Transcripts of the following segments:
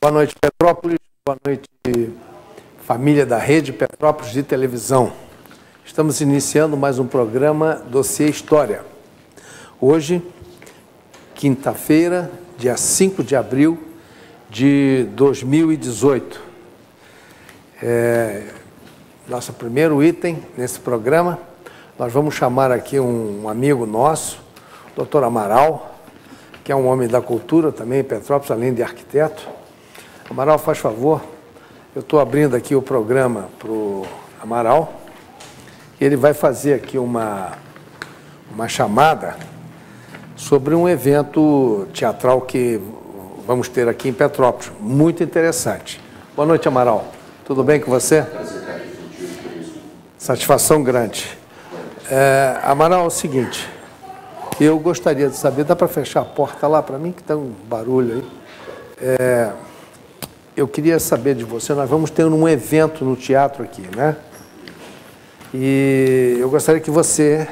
Boa noite, Petrópolis. Boa noite, família da Rede Petrópolis de televisão. Estamos iniciando mais um programa Dossiê História. Hoje, quinta-feira, dia 5 de abril de 2018. Nosso primeiro item nesse programa, nós vamos chamar aqui um amigo nosso, o Dr. Amaral, que é um homem da cultura também em Petrópolis, além de arquiteto. Amaral, faz favor, eu estou abrindo aqui o programa para o Amaral, e ele vai fazer aqui uma chamada sobre um evento teatral que vamos ter aqui em Petrópolis, muito interessante. Boa noite, Amaral. Tudo bem com você? Satisfação grande. Amaral, é o seguinte, eu gostaria de saber, dá para fechar a porta lá para mim, que está um barulho aí? Eu queria saber de você, nós vamos ter um evento no teatro aqui, né? E eu gostaria que você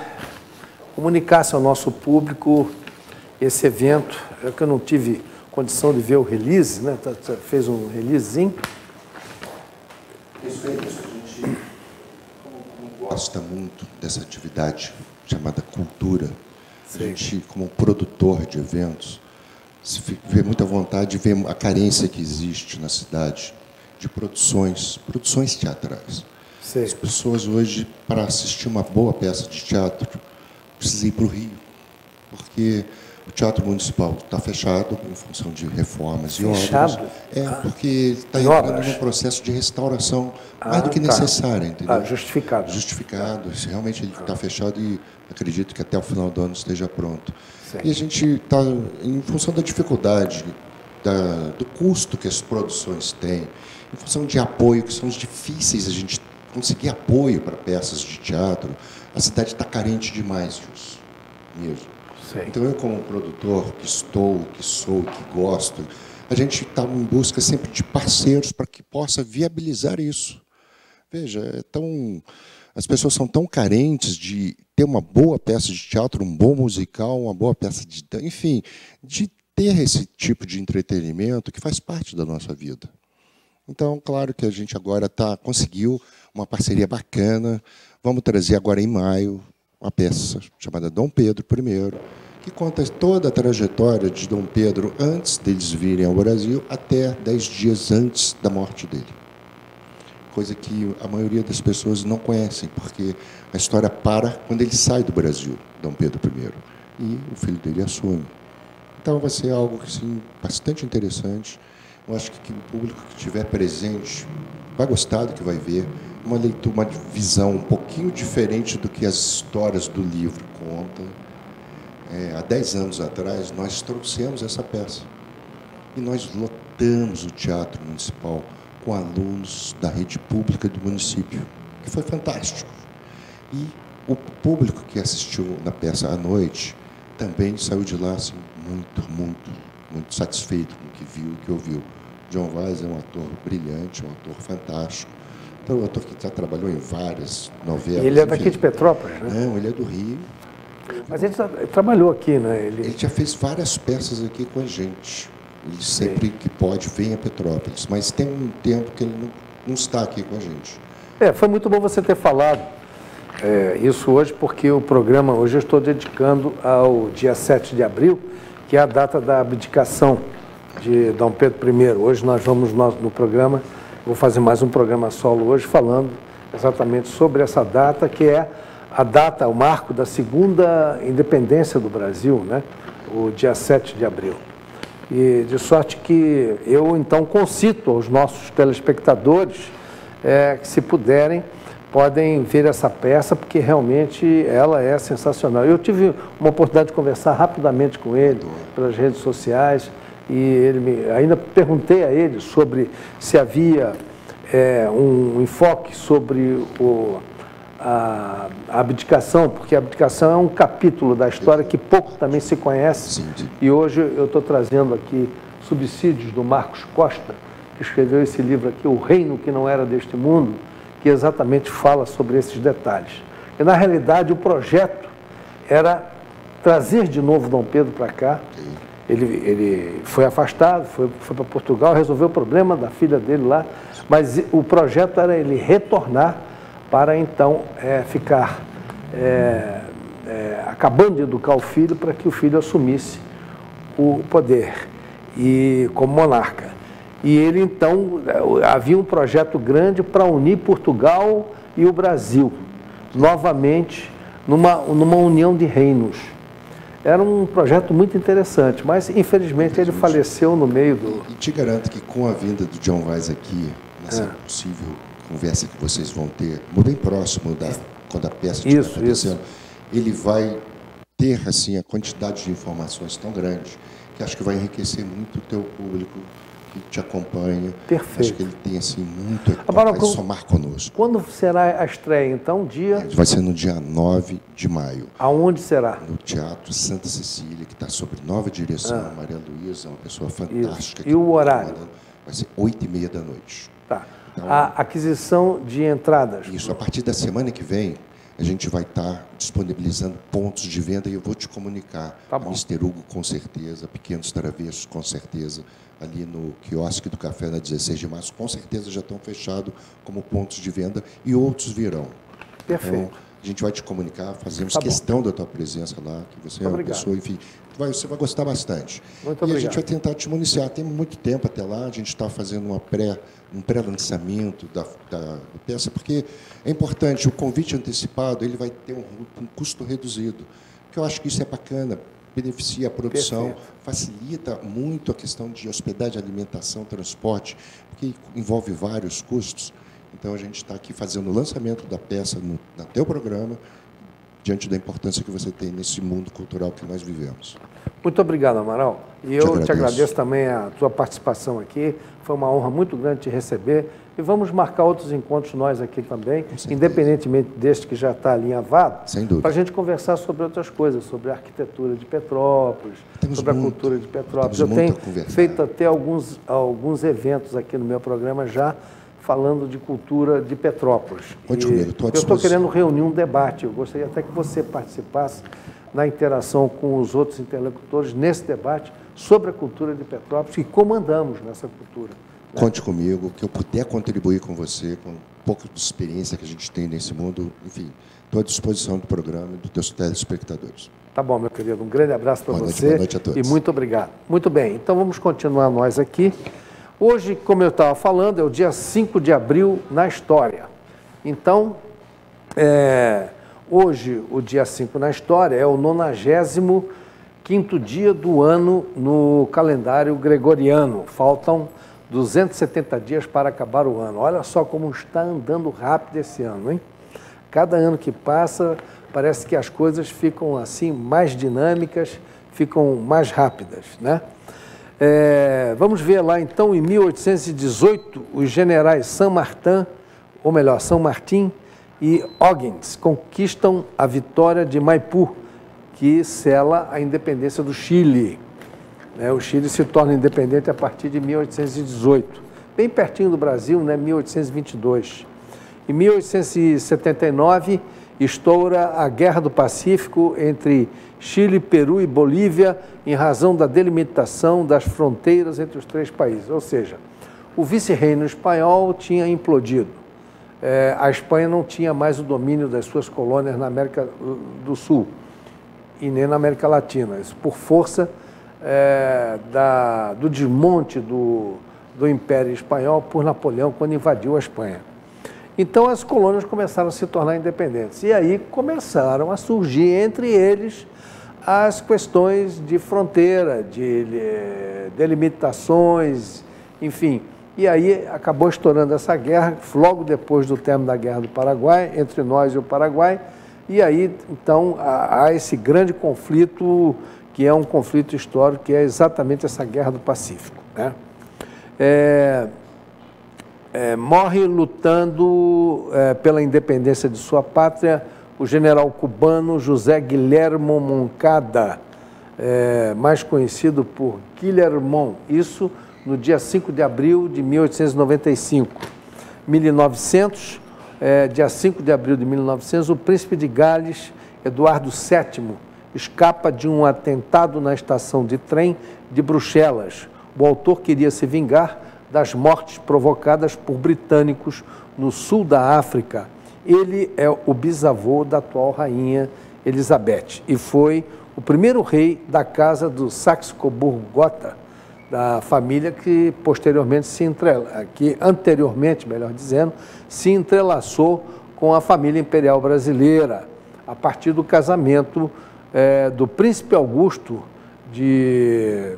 comunicasse ao nosso público esse evento, é que eu não tive condição de ver o release, né? Fez um releasezinho. Isso é isso, a gente gosta muito dessa atividade chamada cultura. A gente, como produtor de eventos, vê muita vontade de ver a carência que existe na cidade de produções teatrais. Sim. As pessoas hoje, para assistir uma boa peça de teatro, precisam ir para o Rio, porque o Teatro Municipal está fechado em função de reformas e obras. Porque está entrando num processo de restauração mais do que necessária, entendeu? Justificado. Justificado. Realmente ele está fechado e acredito que até o final do ano esteja pronto. Sim. E a gente está, em função da dificuldade, do custo que as produções têm, em função de apoio, que são difíceis a gente conseguir apoio para peças de teatro, a cidade está carente demais disso, mesmo. Sim. Então, eu, como produtor, que sou, que gosto, a gente está em busca sempre de parceiros para que possa viabilizar isso. Veja, as pessoas são tão carentes de ter uma boa peça de teatro, um bom musical, uma boa peça de... Enfim, de ter esse tipo de entretenimento que faz parte da nossa vida. Então, claro que a gente agora conseguiu uma parceria bacana. Vamos trazer agora em maio uma peça chamada Dom Pedro I, que conta toda a trajetória de Dom Pedro antes deles virem ao Brasil até 10 dias antes da morte dele. Coisa que a maioria das pessoas não conhecem, porque a história para quando ele sai do Brasil, Dom Pedro I, e o filho dele assume. Então vai ser algo assim, bastante interessante. Eu acho que o público que estiver presente vai gostar do que vai ver. Uma leitura, uma visão um pouquinho diferente do que as histórias do livro contam. Há 10 anos atrás, nós trouxemos essa peça. E nós lotamos o Teatro Municipal com alunos da rede pública do município, que foi fantástico. E o público que assistiu na peça à noite também saiu de lá assim, muito satisfeito com o que viu, o que ouviu. John Weiss é um ator brilhante, um ator fantástico. Então, um ator que já trabalhou em várias novelas. E ele é daqui de Petrópolis, né? Não, ele é do Rio. Mas ele trabalhou aqui, né? Ele já fez várias peças aqui com a gente. Ele sempre que pode vem a Petrópolis, mas tem um tempo que ele não está aqui com a gente. Foi muito bom você ter falado isso hoje, porque o programa hoje eu estou dedicando ao dia 7 de abril, que é a data da abdicação de Dom Pedro I. Hoje nós vamos no programa, vou fazer mais um programa solo hoje, falando exatamente sobre essa data, que é a data, o marco da segunda independência do Brasil, né? O dia 7 de abril. E de sorte que eu, então, concito aos nossos telespectadores que, se puderem, podem ver essa peça, porque realmente ela é sensacional. Eu tive uma oportunidade de conversar rapidamente com ele pelas redes sociais, e ainda perguntei a ele sobre se havia um enfoque sobre a abdicação, porque a abdicação é um capítulo da história que pouco também se conhece. Sim. E hoje eu estou trazendo aqui subsídios do Marcos Costa, que escreveu esse livro aqui, O Reino que Não Era Deste Mundo, que exatamente fala sobre esses detalhes. E, na realidade, o projeto era trazer de novo Dom Pedro para cá. Ele foi afastado, foi para Portugal, resolveu o problema da filha dele lá, mas o projeto era ele retornar para então ficar acabando de educar o filho para que o filho assumisse o poder e como monarca. E ele então, havia um projeto grande para unir Portugal e o Brasil, novamente, numa união de reinos. Era um projeto muito interessante, mas infelizmente ele faleceu no meio do... E te garanto que com a vinda do John Weiss aqui, nessa possível conversa que vocês vão ter, bem próximo quando a peça estiver acontecendo, ele vai ter assim, a quantidade de informações tão grande que acho que vai enriquecer muito o teu público que te acompanha. Perfeito. Acho que ele tem assim, muito a somar conosco. Quando será a estreia, então? Vai ser no dia 9 de maio. Aonde será? No Teatro Santa Cecília, que está sob nova direção. Maria Luísa, uma pessoa fantástica. E o horário? Vai ser 8h30 da noite. Tá. Então, a aquisição de entradas. Isso, a partir da semana que vem, a gente vai estar disponibilizando pontos de venda e eu vou te comunicar. Tá bom. Mr. Hugo, com certeza, Pequenos Travessos, com certeza, ali no quiosque do Café na 16 de março, com certeza já estão fechados como pontos de venda e outros virão. Perfeito. Então, a gente vai te comunicar, fazemos questão da tua presença lá, que você é uma pessoa, enfim, você vai gostar bastante. Muito obrigado. A gente vai tentar te municiar. Tem muito tempo até lá, a gente está fazendo um pré-lançamento da peça, porque é importante, o convite antecipado ele vai ter um custo reduzido, que eu acho que isso é bacana, beneficia a produção, facilita muito a questão de hospedagem, alimentação, transporte, porque envolve vários custos. Então, a gente está aqui fazendo o lançamento da peça no teu programa, diante da importância que você tem nesse mundo cultural que nós vivemos. Muito obrigado, Amaral. E eu te agradeço também a tua participação aqui. Foi uma honra muito grande te receber. E vamos marcar outros encontros nós aqui também, independentemente deste que já está alinhavado, para a gente conversar sobre outras coisas, sobre a arquitetura de Petrópolis, sobre a cultura de Petrópolis. Eu tenho feito até alguns eventos aqui no meu programa já falando de cultura de Petrópolis. Conte comigo, eu estou querendo reunir um debate. Eu gostaria até que você participasse na interação com os outros interlocutores nesse debate sobre a cultura de Petrópolis e como andamos nessa cultura. Conte comigo, que eu puder contribuir com você, com um pouco de experiência que a gente tem nesse mundo. Enfim, estou à disposição do programa e dos teus telespectadores. Tá bom, meu querido. Um grande abraço para você. Boa noite a todos. E muito obrigado. Muito bem, então vamos continuar nós aqui. Hoje, como eu estava falando, é o dia 5 de abril na história. Então, hoje, o dia 5 na história, é o 95º dia do ano no calendário gregoriano. Faltam 270 dias para acabar o ano. Olha só como está andando rápido esse ano, hein? Cada ano que passa, parece que as coisas ficam assim mais dinâmicas, ficam mais rápidas, né? Vamos ver lá, então, em 1818, os generais São Martin e O'Higgins conquistam a vitória de Maipú, que sela a independência do Chile. O Chile se torna independente a partir de 1818, bem pertinho do Brasil, 1822. Em 1879, estoura a Guerra do Pacífico entre Chile, Peru e Bolívia, em razão da delimitação das fronteiras entre os três países. Ou seja, o vice-reino espanhol tinha implodido. A Espanha não tinha mais o domínio das suas colônias na América do Sul e nem na América Latina. Isso por força do desmonte do Império Espanhol por Napoleão, quando invadiu a Espanha. Então, as colônias começaram a se tornar independentes. E aí começaram a surgir, entre eles, as questões de fronteira, de delimitações, enfim. E aí acabou estourando essa guerra, logo depois do término da Guerra do Paraguai, entre nós e o Paraguai. E aí, então, há esse grande conflito, que é um conflito histórico, que é exatamente essa Guerra do Pacífico, né? Morre lutando pela independência de sua pátria o general cubano José Guillermo Moncada, mais conhecido por Guillermón, isso no dia 5 de abril de 1895. 1900, dia 5 de abril de 1900, o príncipe de Gales, Eduardo VII, escapa de um atentado na estação de trem de Bruxelas. O autor queria se vingar das mortes provocadas por britânicos no sul da África. Ele é o bisavô da atual rainha Elizabeth e foi o primeiro rei da casa do Saxe-Coburg-Gotha, da família que posteriormente anteriormente, melhor dizendo, se entrelaçou com a família imperial brasileira, a partir do casamento do príncipe Augusto de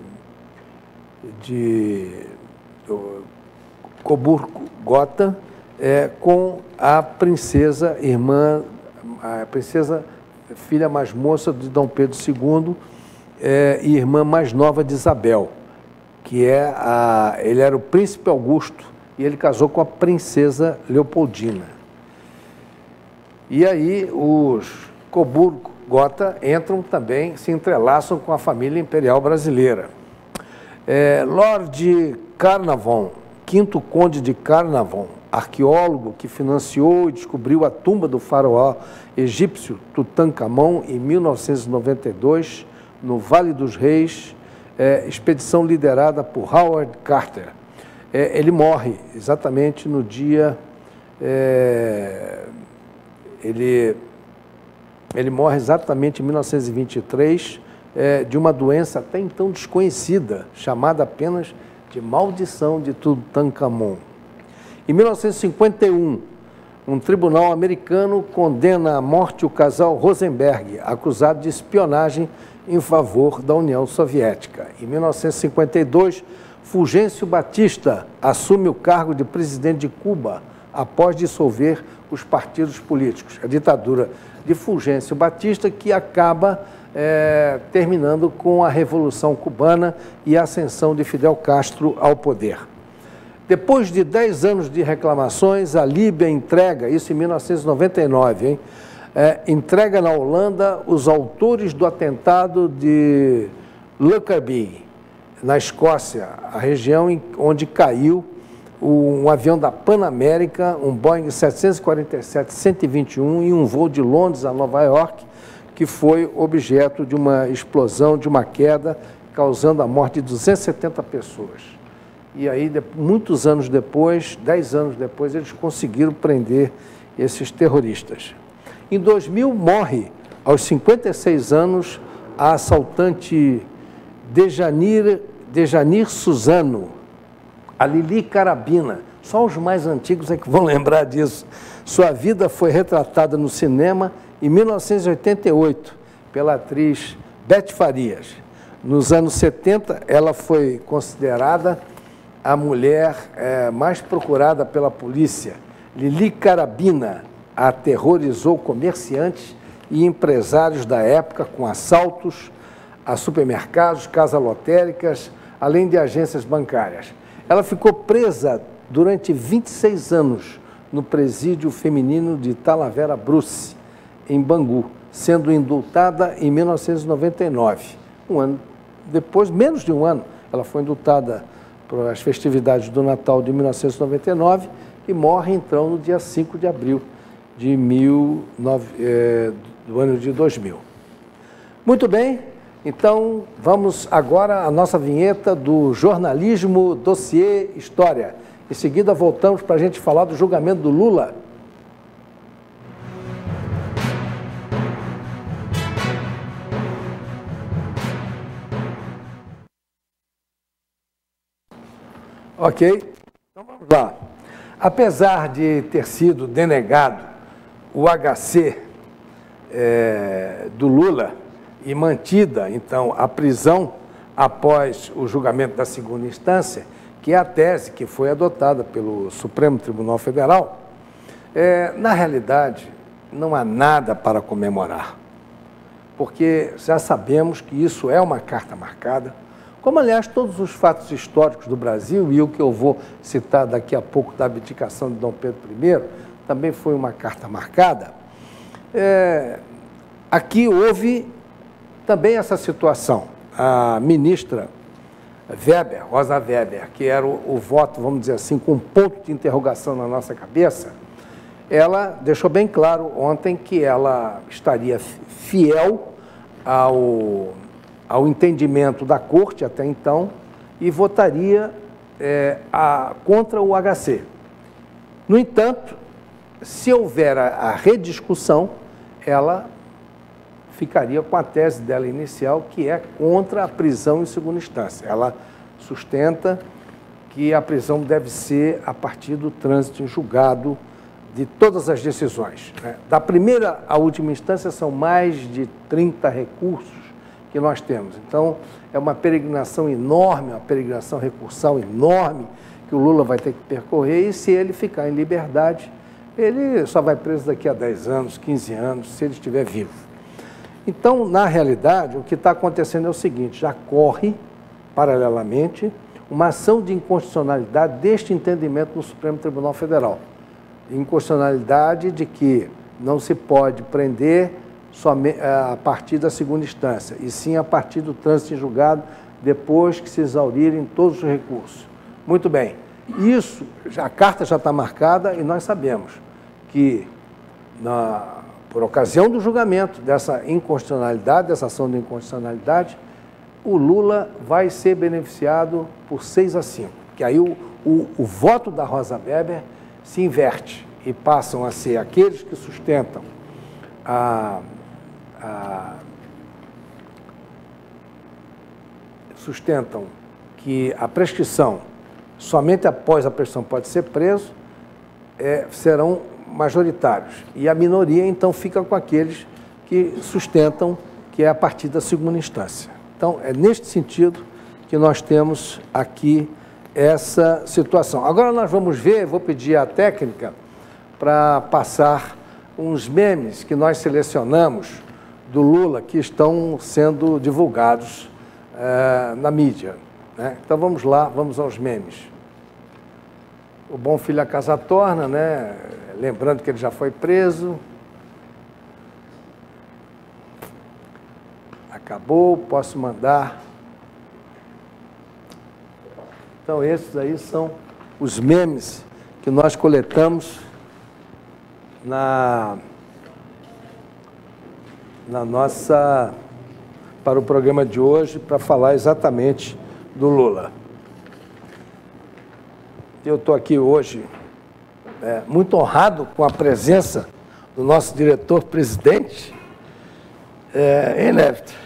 Coburg-Gotha com a princesa filha mais moça de Dom Pedro II e irmã mais nova de Isabel, que ele era o príncipe Augusto e ele casou com a princesa Leopoldina. E aí os Coburg-Gotha entram também, se entrelaçam com a família imperial brasileira. Lord Carnarvon, quinto conde de Carnarvon, arqueólogo que financiou e descobriu a tumba do faraó egípcio Tutancâmon em 1992, no Vale dos Reis, expedição liderada por Howard Carter. Ele morre exatamente no dia... Ele morre exatamente em 1923 de uma doença até então desconhecida, chamada apenas de maldição de Tutancâmon. Em 1951, um tribunal americano condena à morte o casal Rosenberg, acusado de espionagem em favor da União Soviética. Em 1952, Fulgêncio Batista assume o cargo de presidente de Cuba após dissolver os partidos políticos. A ditadura de Fulgêncio Batista que acaba terminando com a Revolução Cubana e a ascensão de Fidel Castro ao poder. Depois de 10 anos de reclamações, a Líbia entrega, isso em 1999, entrega na Holanda os autores do atentado de Lockerbie, na Escócia, a região onde caiu um avião da Pan América, um Boeing 747-121, em um voo de Londres a Nova York, que foi objeto de uma explosão, de uma queda, causando a morte de 270 pessoas. E aí, muitos anos depois, 10 anos depois, eles conseguiram prender esses terroristas. Em 2000, morre, aos 56 anos, a assaltante Dejanir Suzano, a Lili Carabina. Só os mais antigos é que vão lembrar disso. Sua vida foi retratada no cinema em 1988, pela atriz Beth Farias. Nos anos 70, ela foi considerada a mulher mais procurada pela polícia. Lili Carabina aterrorizou comerciantes e empresários da época com assaltos a supermercados, casas lotéricas, além de agências bancárias. Ela ficou presa durante 26 anos no presídio feminino de Talavera Bruce, em Bangu, sendo indultada em 1999. Um ano depois, menos de um ano, ela foi indultada para as festividades do Natal de 1999 e morre, então, no dia 5 de abril do ano de 2000. Muito bem, então vamos agora à nossa vinheta do Jornalismo Dossiê História. Em seguida voltamos para a gente falar do julgamento do Lula. Ok? Então vamos lá. Apesar de ter sido denegado o HC do Lula e mantida, então, a prisão após o julgamento da segunda instância, que é a tese que foi adotada pelo Supremo Tribunal Federal, na realidade, não há nada para comemorar, porque já sabemos que isso é uma carta marcada, como, aliás, todos os fatos históricos do Brasil, e o que eu vou citar daqui a pouco da abdicação de Dom Pedro I, também foi uma carta marcada. Aqui houve também essa situação. A ministra Weber, Rosa Weber, que era o voto, vamos dizer assim, com um ponto de interrogação na nossa cabeça, ela deixou bem claro ontem que ela estaria fiel ao entendimento da Corte até então e votaria contra o HC. No entanto, se houver a rediscussão, ela ficaria com a tese dela inicial, que é contra a prisão em segunda instância. Ela sustenta que a prisão deve ser a partir do trânsito em julgado de todas as decisões, né? Da primeira à última instância são mais de 30 recursos que nós temos. Então, é uma peregrinação enorme, uma peregrinação recursal enorme que o Lula vai ter que percorrer e se ele ficar em liberdade, ele só vai preso daqui a 10 anos, 15 anos, se ele estiver vivo. Então, na realidade, o que está acontecendo é o seguinte, já corre, paralelamente, uma ação de inconstitucionalidade deste entendimento no Supremo Tribunal Federal. Inconstitucionalidade de que não se pode prender somente a partir da segunda instância, e sim a partir do trânsito em julgado, depois que se exaurirem todos os recursos. Muito bem, isso, a carta já está marcada e nós sabemos que, por ocasião do julgamento dessa inconstitucionalidade, dessa ação de inconstitucionalidade, o Lula vai ser beneficiado por 6-5, que aí o voto da Rosa Weber se inverte e passam a ser aqueles que sustentam que a prescrição, somente após a prescrição pode ser preso, serão majoritários. E a minoria, então, fica com aqueles que sustentam que é a partir da segunda instância. Então, é neste sentido que nós temos aqui essa situação. Agora nós vamos ver, vou pedir à técnica para passar uns memes que nós selecionamos do Lula que estão sendo divulgados na mídia, né? Então vamos lá, vamos aos memes. O bom filho a casa torna, né? Lembrando que ele já foi preso. Acabou, posso mandar. Então, esses aí são os memes que nós coletamos para o programa de hoje, para falar exatamente do Lula. Eu estou aqui hoje muito honrado com a presença do nosso diretor-presidente, Néfito.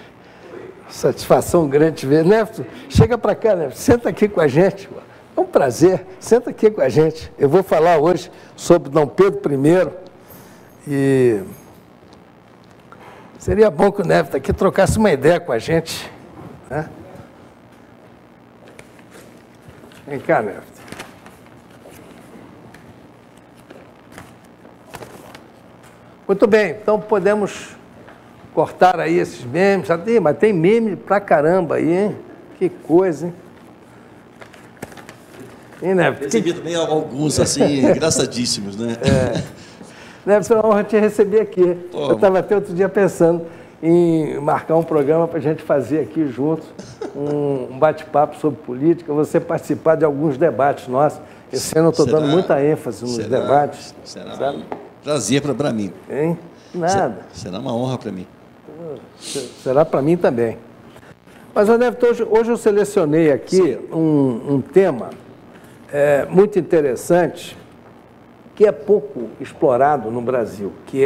Satisfação grande te ver. Néfito, chega para cá, Néfito, senta aqui com a gente. É um prazer, senta aqui com a gente. Eu vou falar hoje sobre Dom Pedro I e seria bom que o Néfito aqui trocasse uma ideia com a gente, né? Vem cá, Néfito. Muito bem, então podemos cortar aí esses memes, mas tem meme pra caramba aí, hein? Que coisa, hein? E, Néfito, recebi também alguns, assim, engraçadíssimos, né? Néfito, é uma honra te receber aqui. Pô, eu estava até outro dia pensando em marcar um programa para a gente fazer aqui juntos, um bate-papo sobre política, você participar de alguns debates nossos. Esse ano eu estou dando muita ênfase nos debates. Será um prazer para mim. Hein? Nada. Será uma honra para mim. Será para mim também. Mas, Néfito, hoje eu selecionei aqui um tema muito interessante, que é pouco explorado no Brasil, que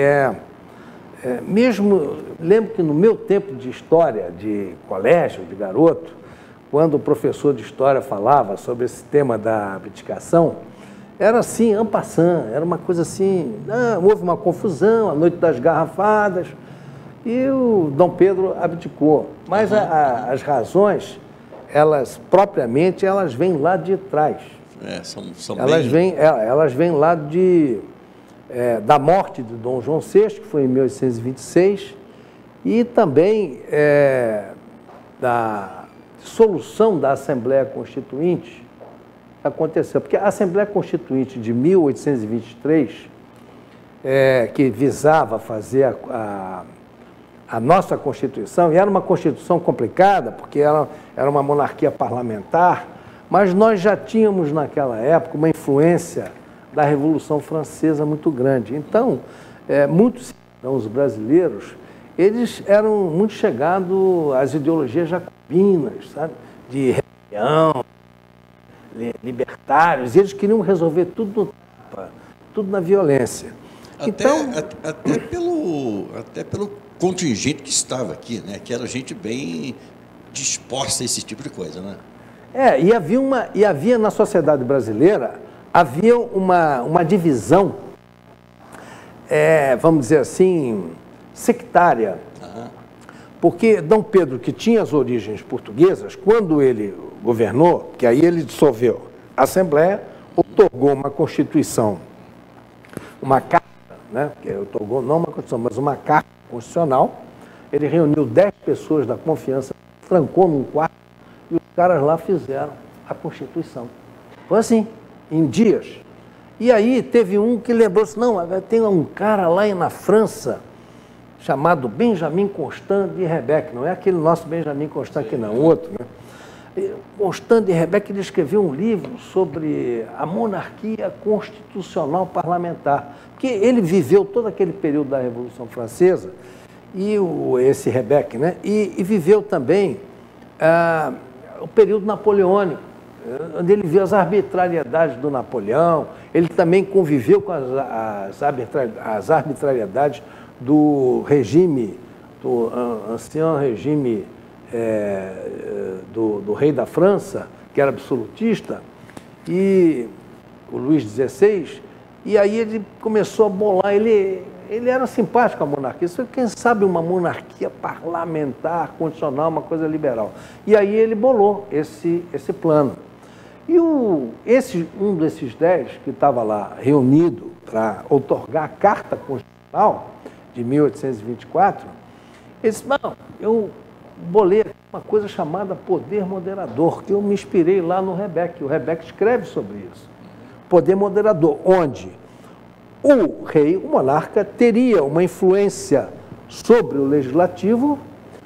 mesmo, lembro que no meu tempo de história, de colégio, de garoto, quando o professor de história falava sobre esse tema da abdicação, era assim, en passant, era uma coisa assim, houve uma confusão, a noite das garrafadas, e o Dom Pedro abdicou. Mas as razões, elas vêm lá de trás. Elas vêm lá da morte de Dom João VI, que foi em 1826, e também da dissolução da Assembleia Constituinte aconteceu. Porque a Assembleia Constituinte de 1823, que visava fazer a nossa Constituição, e era uma Constituição complicada, porque era uma monarquia parlamentar, mas nós já tínhamos naquela época uma influência da Revolução Francesa muito grande. Então, muitos cidadãos brasileiros, eles eram muito chegados às ideologias jacobinas, sabe? De rebelião, libertários, e eles queriam resolver tudo no tapa, tudo na violência. Até pelo contingente que estava aqui, né? Que era gente bem disposta a esse tipo de coisa, né? E havia na sociedade brasileira, havia uma divisão, vamos dizer assim, sectária. Porque Dom Pedro, que tinha as origens portuguesas, quando ele governou, que aí ele dissolveu a Assembleia, otorgou uma Constituição, uma carta, né, que otorgou não uma Constituição, mas uma carta constitucional. Ele reuniu 10 pessoas da confiança, trancou num quarto, e os caras lá fizeram a Constituição. Foi assim, em dias. E aí teve um que lembrou-se, não, tem um cara lá na França, chamado Benjamin Constant de Rebecque, não é aquele nosso Benjamin Constant aqui não, outro, né? Constant de Rebecque, ele escreveu um livro sobre a monarquia constitucional parlamentar, porque ele viveu todo aquele período da Revolução Francesa, e esse Rebecque, né? E viveu também o período napoleônico, onde ele viu as arbitrariedades do Napoleão. Ele também conviveu com as arbitrariedades do regime, do ancião regime do rei da França, que era absolutista, e o Luís XVI, e aí ele começou a bolar, ele era simpático com a monarquia, isso, quem sabe uma monarquia parlamentar, constitucional, uma coisa liberal. E aí ele bolou esse plano. E um desses 10 que estava lá reunido para outorgar a Carta Constitucional de 1824, ele disse, não, eu bolei uma coisa chamada poder moderador, que eu me inspirei lá no Rebecque. O Rebecque escreve sobre isso. Poder moderador, onde o rei, o monarca, teria uma influência sobre o legislativo,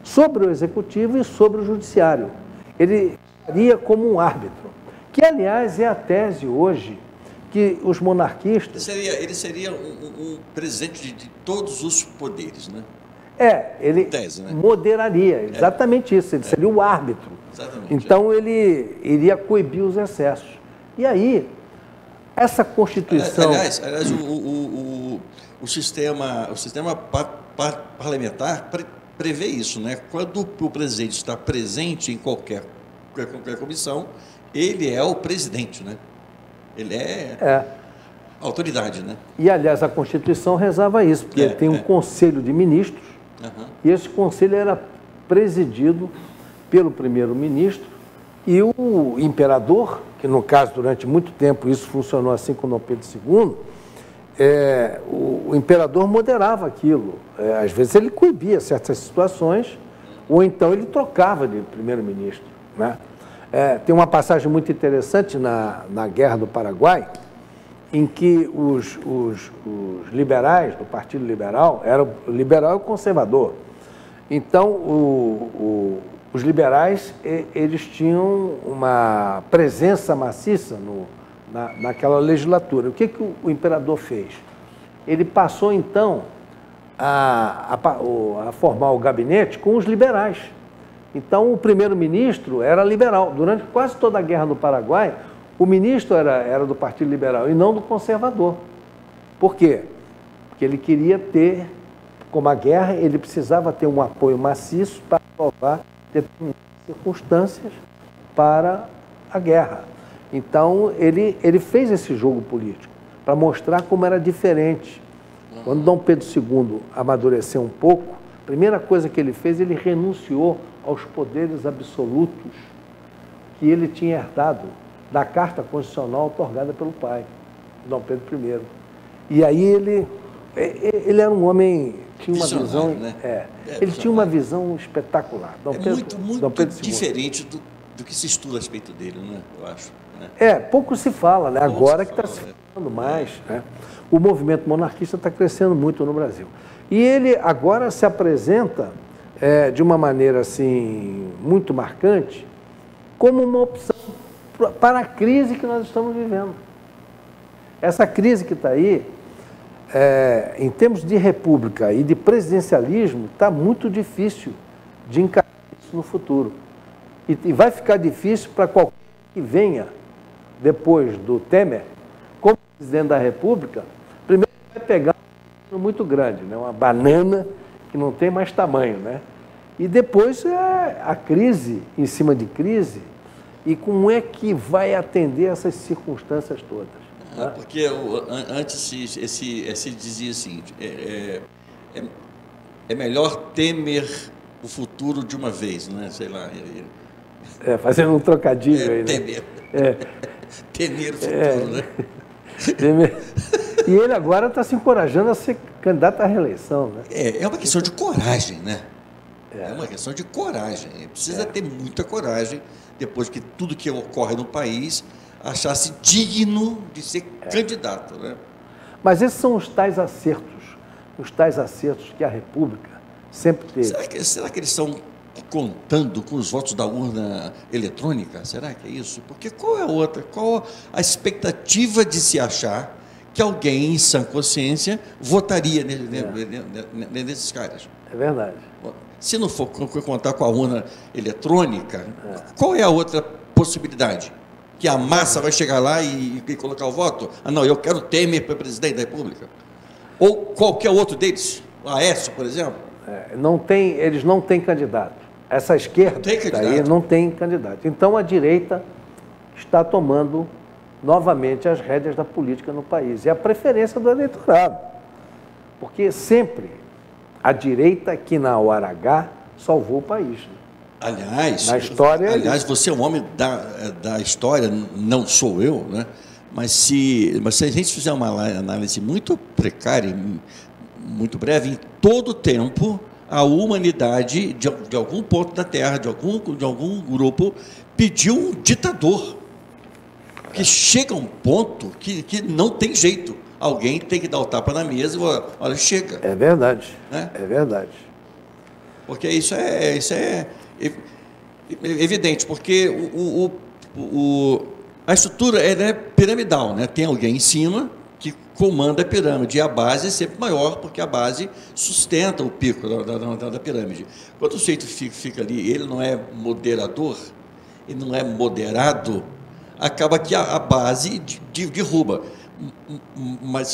sobre o executivo e sobre o judiciário. Ele seria como um árbitro, que, aliás, é a tese hoje que os monarquistas... Ele seria um presidente de todos os poderes, né? Ele tese, né? Moderaria, exatamente isso, ele seria o árbitro. Exatamente. Então, ele iria coibir os excessos. E aí, essa Constituição... Aliás o sistema parlamentar prevê isso, né? Quando o presidente está presente em qualquer comissão, ele é o presidente, né? Ele é autoridade, né? E, aliás, a Constituição rezava isso, porque tem um conselho de ministros, e esse conselho era presidido pelo primeiro-ministro e o imperador, que, no caso, durante muito tempo, isso funcionou assim com Dom Pedro II, o imperador moderava aquilo. Às vezes ele coibia certas situações, ou então ele trocava de primeiro-ministro, né? Tem uma passagem muito interessante na Guerra do Paraguai, em que os liberais, do Partido Liberal, era liberal e conservador. Então, os liberais, eles tinham uma presença maciça naquela legislatura. O que o imperador fez? Ele passou, então, a formar o gabinete com os liberais. Então, o primeiro-ministro era liberal. Durante quase toda a Guerra do Paraguai, o ministro era do Partido Liberal e não do conservador. Por quê? Porque ele queria ter, como a guerra, ele precisava ter um apoio maciço para provar determinadas circunstâncias para a guerra. Então, ele fez esse jogo político para mostrar como era diferente. Quando Dom Pedro II amadureceu um pouco, a primeira coisa que ele fez, ele renunciou aos poderes absolutos que ele tinha herdado da Carta Constitucional otorgada pelo pai, Dom Pedro I. E aí ele era um homem, tinha uma visão, né? Ele tinha uma visão espetacular. Muito diferente do que se estuda a respeito dele, né? Eu acho. Né? Pouco se fala, né? Agora que está se falando mais, né? O movimento monarquista está crescendo muito no Brasil. E ele agora se apresenta de uma maneira assim muito marcante como uma opção para a crise que nós estamos vivendo. Essa crise que está aí, em termos de república e de presidencialismo, está muito difícil de encarar isso no futuro. E vai ficar difícil para qualquer que venha depois do Temer, como presidente da República, primeiro vai pegar um número muito grande, né? Uma banana que não tem mais tamanho, né? E depois a crise em cima de crise, e como é que vai atender essas circunstâncias todas? Né? Porque antes se dizia assim, é melhor temer o futuro de uma vez, né? Sei lá. Fazendo um trocadilho aí, né? Temer. Temer o futuro, né? Temer. E ele agora está se encorajando a ser candidato à reeleição, né? É uma questão de coragem, né? É uma questão de coragem. Precisa ter muita coragem, depois que tudo que ocorre no país, achar-se digno de ser candidato, né? Mas esses são os tais acertos que a República sempre teve. Será que eles estão contando com os votos da urna eletrônica? Será que é isso? Porque qual a expectativa de se achar que alguém em sã consciência votaria nesses caras? É verdade. Se não for contar com a urna eletrônica, qual é a outra possibilidade? Que a massa vai chegar lá e colocar o voto? Ah, não, eu quero Temer para presidente da República. Ou qualquer outro deles, o Aécio, por exemplo. Eles não têm candidato. Essa esquerda daí não tem candidato. Então a direita está tomando novamente as rédeas da política no país. E a preferência do eleitorado. Porque sempre a direita aqui na hora H salvou o país. Aliás, na história, você é um homem da história, não sou eu, né? Mas se a gente fizer uma análise muito precária, muito breve, em todo o tempo, a humanidade, de algum ponto da Terra, de algum grupo, pediu um ditador. Que chega a um ponto que não tem jeito. Alguém tem que dar o tapa na mesa e falar, olha, chega. É verdade, né? É verdade. Porque isso é evidente, porque a estrutura é piramidal, né? Tem alguém em cima que comanda a pirâmide, e a base é sempre maior, porque a base sustenta o pico da pirâmide. Quando o sujeito fica ali, ele não é moderador, ele não é moderado, acaba que a base derruba.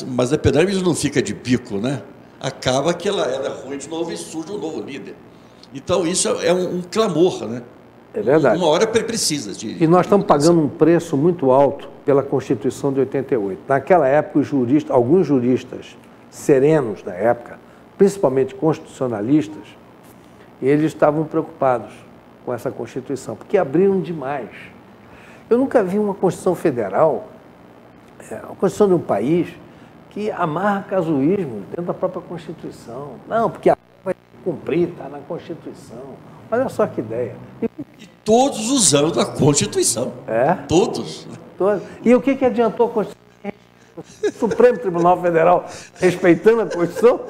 Mas a pirâmide não fica de bico, né? Acaba que ela é ruim de novo e surge um novo líder. Então, isso é um clamor, né? É verdade. Uma hora precisa E nós estamos pagando um preço muito alto pela Constituição de 88. Naquela época, alguns juristas serenos da época, principalmente constitucionalistas, eles estavam preocupados com essa Constituição, porque abriram demais. Eu nunca vi uma Constituição Federal, a Constituição de um país, que amarra casuísmo dentro da própria Constituição. Não, porque a vai cumprir, está na Constituição. Olha só que ideia. E todos usando a Constituição. Todos. E o que adiantou a Constituição? O Supremo Tribunal Federal respeitando a Constituição?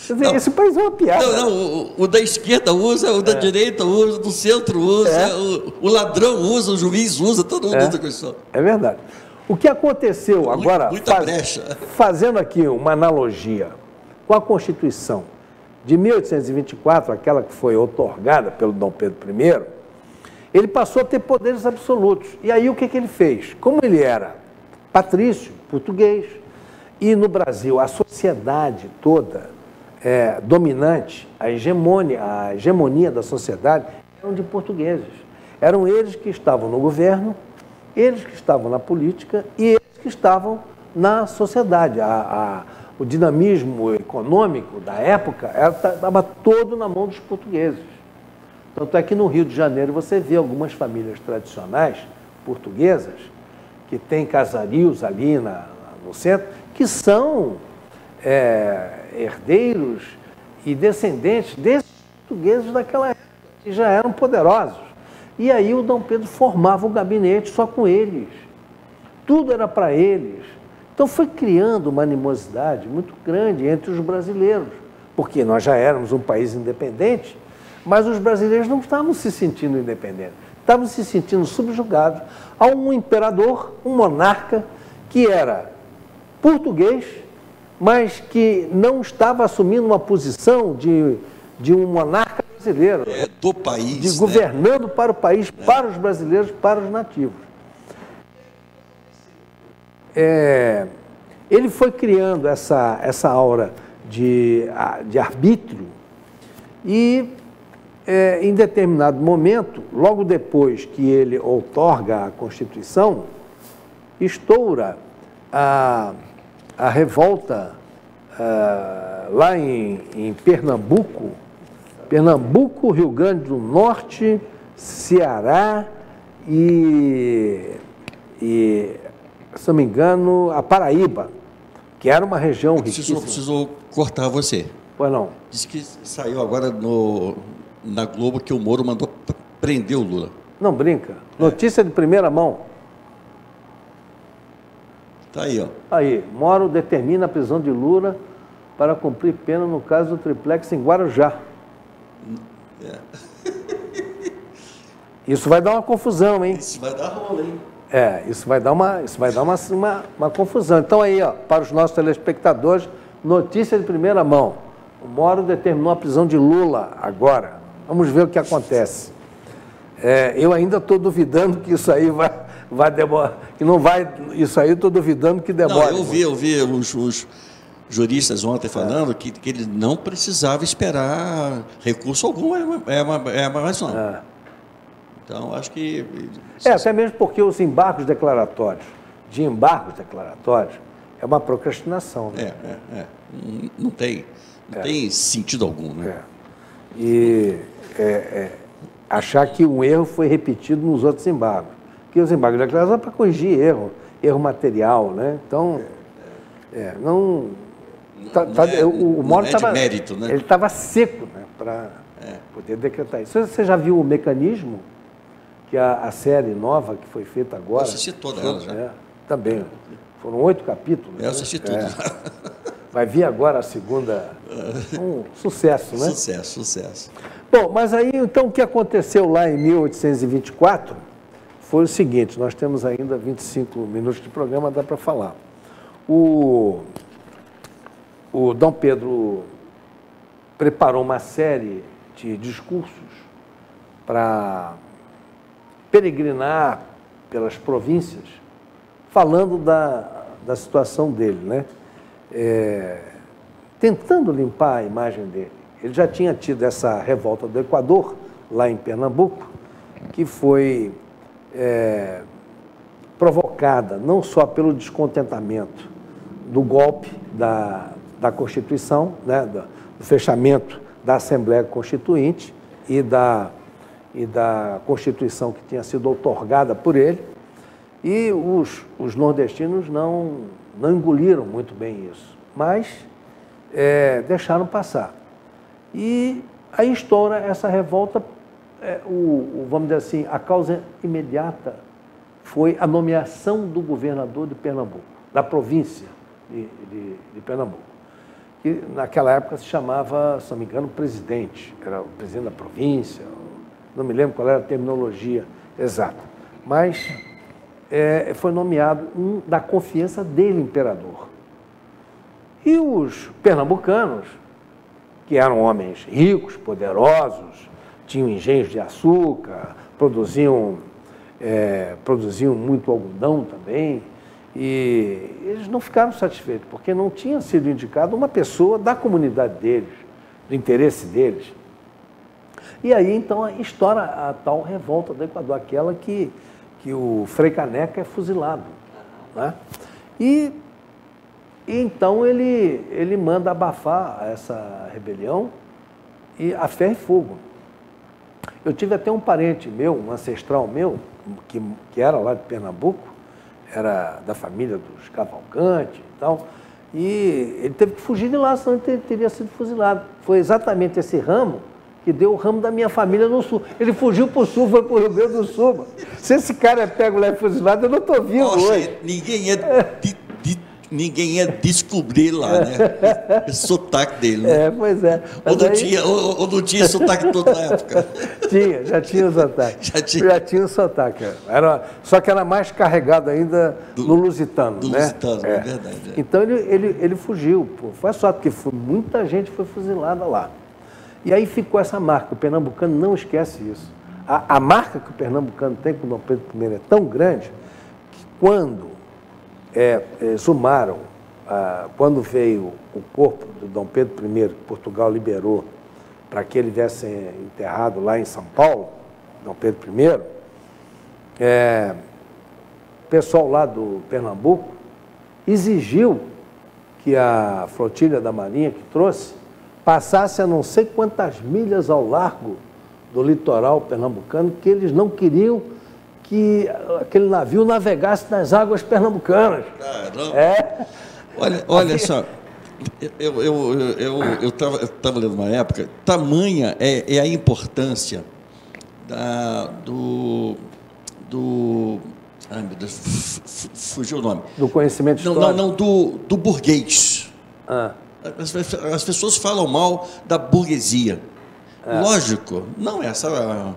Quer dizer, esse país é uma piada. Não, o da esquerda usa, o da direita usa, o do centro usa, o ladrão usa, o juiz usa, todo mundo usa a Constituição. É verdade. O que aconteceu agora, brecha. Fazendo aqui uma analogia com a Constituição de 1824, aquela que foi outorgada pelo Dom Pedro I, ele passou a ter poderes absolutos. E aí o que ele fez? Como ele era patrício, português, e no Brasil a sociedade toda dominante, a hegemonia da sociedade eram de portugueses. Eram eles que estavam no governo, eles que estavam na política e eles que estavam na sociedade. O dinamismo econômico da época estava todo na mão dos portugueses. Tanto é que no Rio de Janeiro você vê algumas famílias tradicionais portuguesas que têm casarios ali no centro, que são herdeiros e descendentes desses portugueses daquela época, que já eram poderosos. E aí o Dom Pedro formava o gabinete só com eles. Tudo era para eles. Então foi criando uma animosidade muito grande entre os brasileiros, porque nós já éramos um país independente, mas os brasileiros não estavam se sentindo independentes, estavam se sentindo subjugados a um imperador, um monarca, que era português, mas que não estava assumindo uma posição de um monarca brasileiro. Do país. De governando para o país, para os brasileiros, para os nativos. Ele foi criando essa aura de arbítrio e, em determinado momento, logo depois que ele outorga a Constituição, estoura a revolta lá em Pernambuco, Rio Grande do Norte, Ceará e, se não me engano, a Paraíba, que era uma região riquíssima. Precisou cortar você. Pois não. Diz que saiu agora na Globo que o Moro mandou prender o Lula. Não brinca. Notícia de primeira mão. Tá aí, ó. Aí, Moro determina a prisão de Lula para cumprir pena no caso do triplex em Guarujá. Isso vai dar uma confusão, hein? Isso vai dar rola, hein? Isso vai dar uma confusão. Então aí, ó, para os nossos telespectadores, notícia de primeira mão. O Moro determinou a prisão de Lula agora. Vamos ver o que acontece. Eu ainda estou duvidando que isso aí vai demorar, que não vai, isso aí estou duvidando que demora. Não, eu vi os juristas ontem falando que ele não precisava esperar recurso algum, mais não. Então, acho que... até mesmo porque os embargos declaratórios, é uma procrastinação. Né? Não tem sentido algum. Né? E achar que um erro foi repetido nos outros embargos. Porque os embargos declaratórios são para corrigir erro material. Né? Então, não... o Moro estava... mérito, né? Ele estava seco, né, para poder decretar isso. Você já viu o mecanismo? Que a série nova que foi feita agora... Eu assisti toda ela já. Também. Foram 8 capítulos. Eu assisti tudo. Vai vir agora a segunda. Um sucesso, né? Sucesso. Bom, mas aí, então, o que aconteceu lá em 1824 foi o seguinte, nós temos ainda 25 minutos de programa, dá para falar. O Dom Pedro preparou uma série de discursos para peregrinar pelas províncias, falando da situação dele, né? Tentando limpar a imagem dele. Ele já tinha tido essa revolta do Equador, lá em Pernambuco, que foi provocada não só pelo descontentamento do golpe da Constituição, né? do fechamento da Assembleia Constituinte e da Constituição que tinha sido outorgada por ele, e os nordestinos não engoliram muito bem isso, mas deixaram passar. E aí estoura essa revolta, vamos dizer assim, a causa imediata foi a nomeação do governador de Pernambuco, da província de Pernambuco, que naquela época se chamava, se não me engano, presidente, era o presidente da província, não me lembro qual era a terminologia exata, mas foi nomeado um da confiança dele, imperador. E os pernambucanos, que eram homens ricos, poderosos, tinham engenhos de açúcar, produziam muito algodão também, e eles não ficaram satisfeitos, porque não tinha sido indicado uma pessoa da comunidade deles, do interesse deles. E aí, então, estoura a tal revolta do Equador, aquela que o Frei Caneca é fuzilado. Né? E então ele manda abafar essa rebelião e a ferro e fogo. Eu tive até um parente meu, um ancestral meu, que era lá de Pernambuco, era da família dos Cavalcanti e tal, e ele teve que fugir de lá, senão ele teria sido fuzilado. Foi exatamente esse ramo que deu o ramo da minha família no sul. Ele fugiu para o sul, foi para o Rio Grande do Sul. Se esse cara é pego lá e fuzilado, eu não estou vivo hoje. Ninguém ninguém ia descobrir lá, né? Esse sotaque dele, né? Pois é. Ou não tinha sotaque toda a época? Já tinha o sotaque. Já tinha o sotaque. Só que era mais carregado ainda no lusitano. Do né? lusitano, é verdade. Então ele fugiu. Pô. Foi só porque muita gente foi fuzilada lá. E aí ficou essa marca. O pernambucano não esquece isso. A marca que o pernambucano tem com o Dom Pedro I é tão grande que quando exumaram, quando veio o corpo do Dom Pedro I, que Portugal liberou para que ele viesse enterrado lá em São Paulo, Dom Pedro I, o pessoal lá do Pernambuco exigiu que a flotilha da Marinha que trouxe passasse a não sei quantas milhas ao largo do litoral pernambucano, que eles não queriam que aquele navio navegasse nas águas pernambucanas. Olha só, eu estava lendo uma época, tamanha é a importância ai, meu Deus, fugiu o nome. Do conhecimento histórico? Não, do burguês. As pessoas falam mal da burguesia. Lógico, não é essa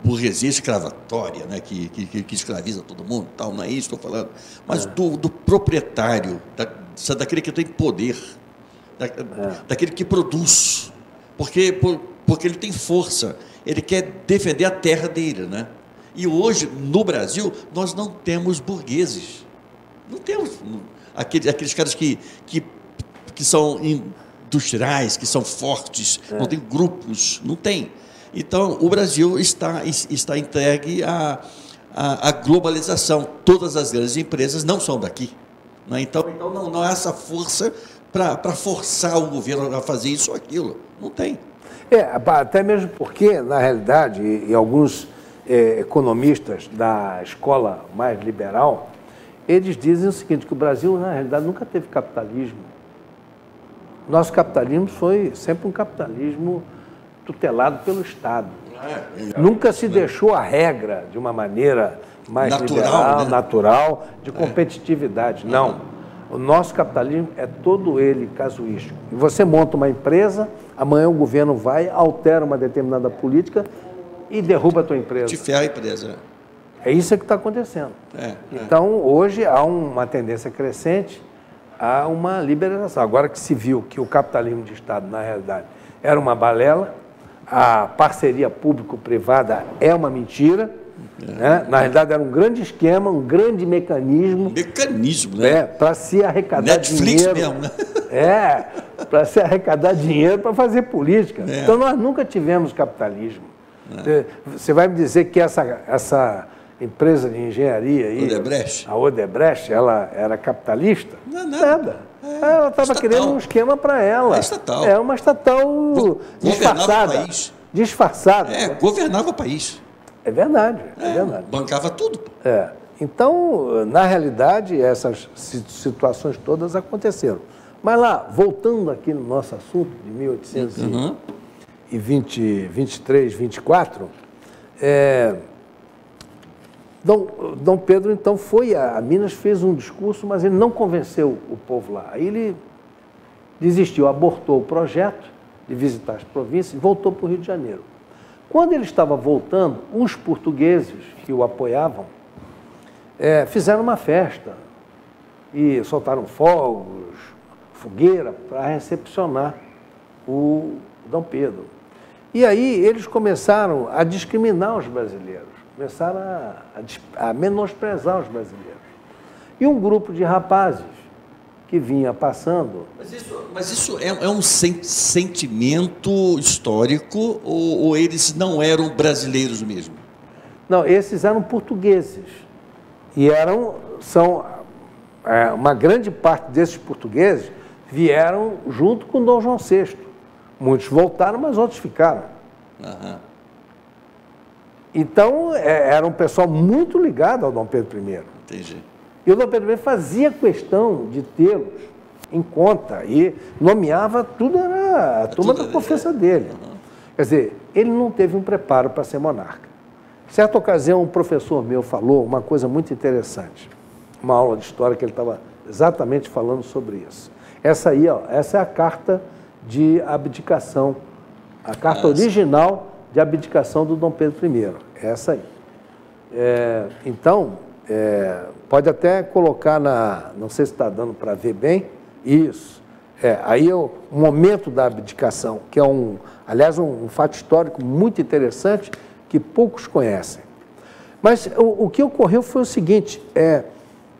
burguesia escravatória, né, que escraviza todo mundo, tal, não é isso que estou falando, mas do proprietário, daquele que tem poder, daquele que produz, porque ele tem força, ele quer defender a terra dele, né? E hoje, no Brasil, nós não temos burgueses, não temos aqueles caras que são industriais, que são fortes, não tem grupos, não tem. Então, o Brasil está entregue à globalização. Todas as grandes empresas não são daqui. Né? Então não há essa força para forçar o governo a fazer isso ou aquilo. Não tem. Até mesmo porque, na realidade, e alguns economistas da escola mais liberal, eles dizem o seguinte, que o Brasil, na realidade, nunca teve capitalismo. Nosso capitalismo foi sempre um capitalismo tutelado pelo Estado. Nunca se deixou a regra de uma maneira mais liberal, né? Natural, de competitividade. Não. O nosso capitalismo é todo ele casuístico. E você monta uma empresa, amanhã o governo vai, altera uma determinada política e derruba a tua empresa. Te ferra a empresa. É isso que está acontecendo. Então, hoje há uma tendência crescente a uma liberalização. Agora que se viu que o capitalismo de Estado, na realidade, era uma balela, a parceria público-privada é uma mentira, né? Na realidade era um grande esquema, um grande mecanismo. Né? Para se arrecadar Netflix dinheiro. Mesmo, né? Para se arrecadar dinheiro para fazer política. Então nós nunca tivemos capitalismo. Você vai me dizer que essa empresa de engenharia aí, Odebrecht. A Odebrecht, ela era capitalista? Nada. Ela estava querendo um esquema para ela. É estatal. É uma estatal disfarçada. Disfarçada. Governava o país. É verdade, é verdade. Bancava tudo. Então, na realidade, essas situações todas aconteceram. Mas lá, voltando aqui no nosso assunto de 1823, 24, Dom Pedro, então, foi a Minas, fez um discurso, mas ele não convenceu o povo lá. Aí ele desistiu, abortou o projeto de visitar as províncias e voltou para o Rio de Janeiro. Quando ele estava voltando, os portugueses que o apoiavam fizeram uma festa e soltaram fogos, fogueira, para recepcionar o Dom Pedro. E aí eles começaram a discriminar os brasileiros. Começaram a menosprezar os brasileiros. E um grupo de rapazes que vinha passando... Mas isso é um sentimento histórico ou eles não eram brasileiros mesmo? Não, esses eram portugueses. E uma grande parte desses portugueses vieram junto com Dom João VI. Muitos voltaram, mas outros ficaram. Então, era um pessoal muito ligado ao Dom Pedro I. Entendi. E o Dom Pedro I fazia questão de tê-los em conta e nomeava tudo, era a turma da confiança dele. Quer dizer, ele não teve um preparo para ser monarca. Certa ocasião, um professor meu falou uma coisa muito interessante. Uma aula de história que ele estava exatamente falando sobre isso. Essa aí, ó, essa é a carta de abdicação, a carta original de abdicação do Dom Pedro I, essa aí. Então, pode até colocar não sei se está dando para ver bem, isso. Aí é o momento da abdicação, que é aliás, um fato histórico muito interessante que poucos conhecem. Mas o que ocorreu foi o seguinte,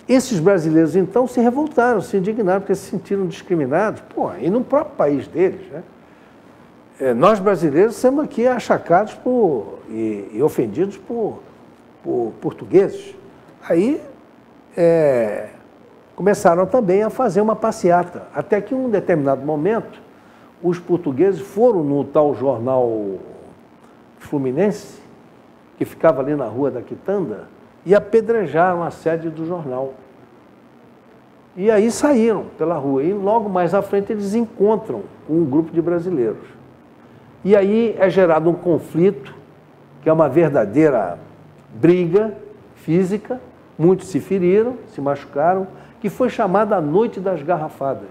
esses brasileiros então se revoltaram, se indignaram, porque se sentiram discriminados, e no próprio país deles, né? Nós brasileiros somos aqui achacados e ofendidos por portugueses. Aí começaram também a fazer uma passeata, até que em um determinado momento os portugueses foram no tal jornal Fluminense, que ficava ali na Rua da Quitanda, e apedrejaram a sede do jornal. E aí saíram pela rua, e logo mais à frente eles encontram um grupo de brasileiros. E aí é gerado um conflito, que é uma verdadeira briga física, muitos se feriram, se machucaram, que foi chamada a Noite das Garrafadas.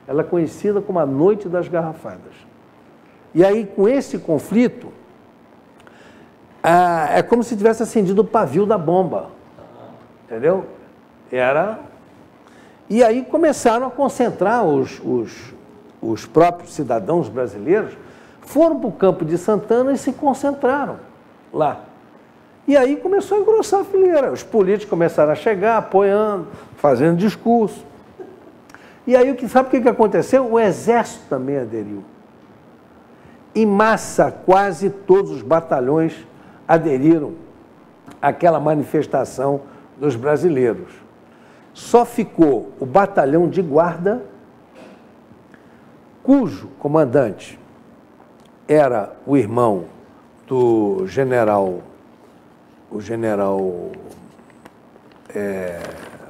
Ela é conhecida como a Noite das Garrafadas. E aí, com esse conflito, é como se tivesse acendido o pavio da bomba, entendeu? E aí começaram a concentrar os próprios cidadãos brasileiros, foram para o Campo de Santana e se concentraram lá. E aí começou a engrossar a fileira, os políticos começaram a chegar, apoiando, fazendo discurso. E aí, sabe o que aconteceu? O Exército também aderiu. Em massa, quase todos os batalhões aderiram àquela manifestação dos brasileiros. Só ficou o batalhão de guarda, cujo comandante era o irmão do general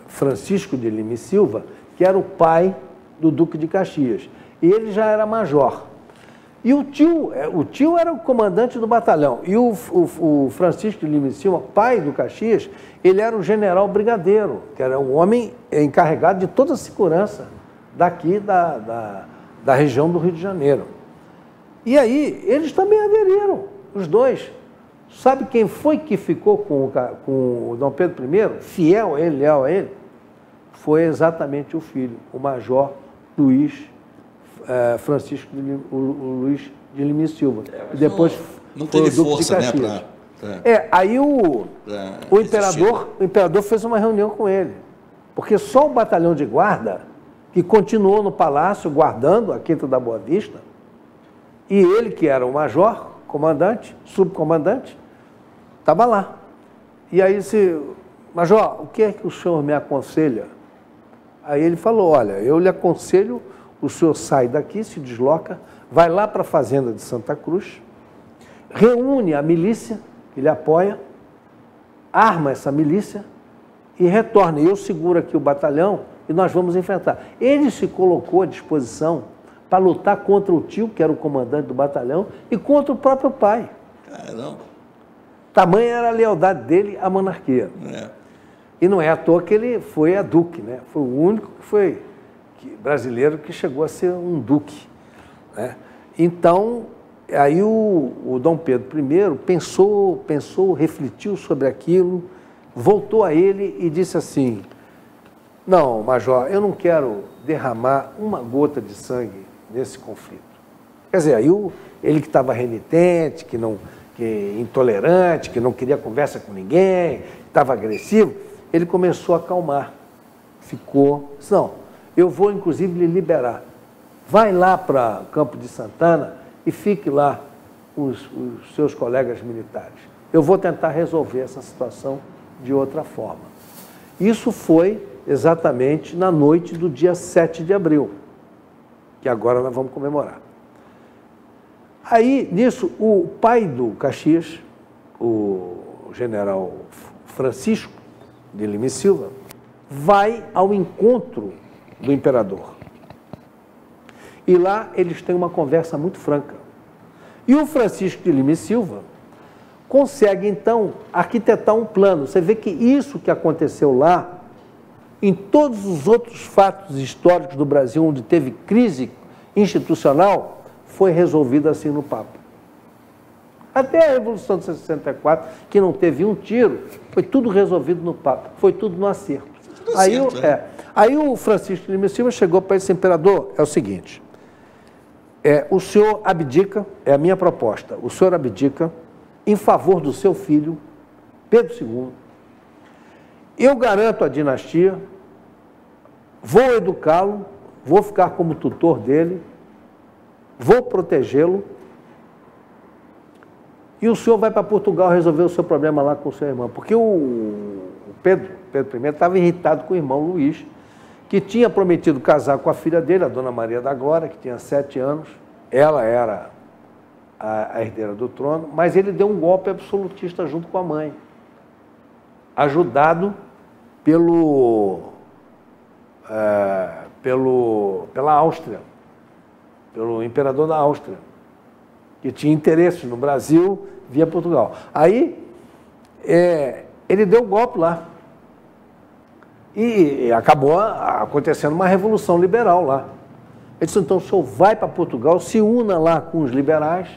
Francisco de Lima e Silva, que era o pai do Duque de Caxias. E ele já era major. E o tio era o comandante do batalhão. E o Francisco de Lima e Silva, pai do Caxias, ele era o general brigadeiro, que era um homem encarregado de toda a segurança daqui da região do Rio de Janeiro. E aí, eles também aderiram, os dois. Sabe quem foi que ficou com o Dom Pedro I, fiel a ele, leal a ele? Foi exatamente o filho, o major Francisco Luiz de Lima e Silva. E depois não teve força, né? Aí o imperador fez uma reunião com ele, porque só o batalhão de guarda, que continuou no palácio guardando a Quinta da Boa Vista, e ele, que era o major, comandante, subcomandante, estava lá. E aí disse, major, o que é que o senhor me aconselha? Aí ele falou, olha, eu lhe aconselho, o senhor sai daqui, se desloca, vai lá para a fazenda de Santa Cruz, reúne a milícia que lhe apoia, arma essa milícia e retorna. Eu seguro aqui o batalhão e nós vamos enfrentar. Ele se colocou à disposição para lutar contra o tio, que era o comandante do batalhão, e contra o próprio pai. Caramba. Tamanha era a lealdade dele à monarquia. E não é à toa que ele foi a duque, né? Foi o único brasileiro que chegou a ser um duque, né? Então, aí o Dom Pedro I pensou, refletiu sobre aquilo, voltou a ele e disse assim, não, major, eu não quero derramar uma gota de sangue nesse conflito. Quer dizer, aí ele que estava renitente, que intolerante, que não queria conversa com ninguém, estava agressivo, ele começou a acalmar. Disse, não, eu vou inclusive lhe liberar. Vai lá para o Campo de Santana e fique lá com os seus colegas militares. Eu vou tentar resolver essa situação de outra forma. Isso foi exatamente na noite do dia 7 de abril, que agora nós vamos comemorar. Aí, nisso, o pai do Caxias, o general Francisco de Lima e Silva, vai ao encontro do imperador. E lá eles têm uma conversa muito franca. E o Francisco de Lima e Silva consegue, então, arquitetar um plano. Você vê que isso que aconteceu lá Em todos os outros fatos históricos do Brasil onde teve crise institucional, foi resolvido assim no Papa. Até a Revolução de 64, que não teve um tiro, foi tudo resolvido no Papa, foi tudo no acerto. Aí o Francisco de Lima Silva chegou para esse imperador, é o seguinte, o senhor abdica, é a minha proposta, o senhor abdica em favor do seu filho, Pedro II, eu garanto a dinastia, vou educá-lo, vou ficar como tutor dele, vou protegê-lo, e o senhor vai para Portugal resolver o seu problema lá com o seu irmão. Porque o Pedro I estava irritado com o irmão Luís, que tinha prometido casar com a filha dele, a Dona Maria da Glória, que tinha 7 anos. Ela era a herdeira do trono, mas ele deu um golpe absolutista junto com a mãe, ajudado pela Áustria, pelo imperador da Áustria, que tinha interesses no Brasil via Portugal. Aí, ele deu o golpe lá. E acabou acontecendo uma revolução liberal lá. Ele disse, então, o senhor vai para Portugal, se una lá com os liberais,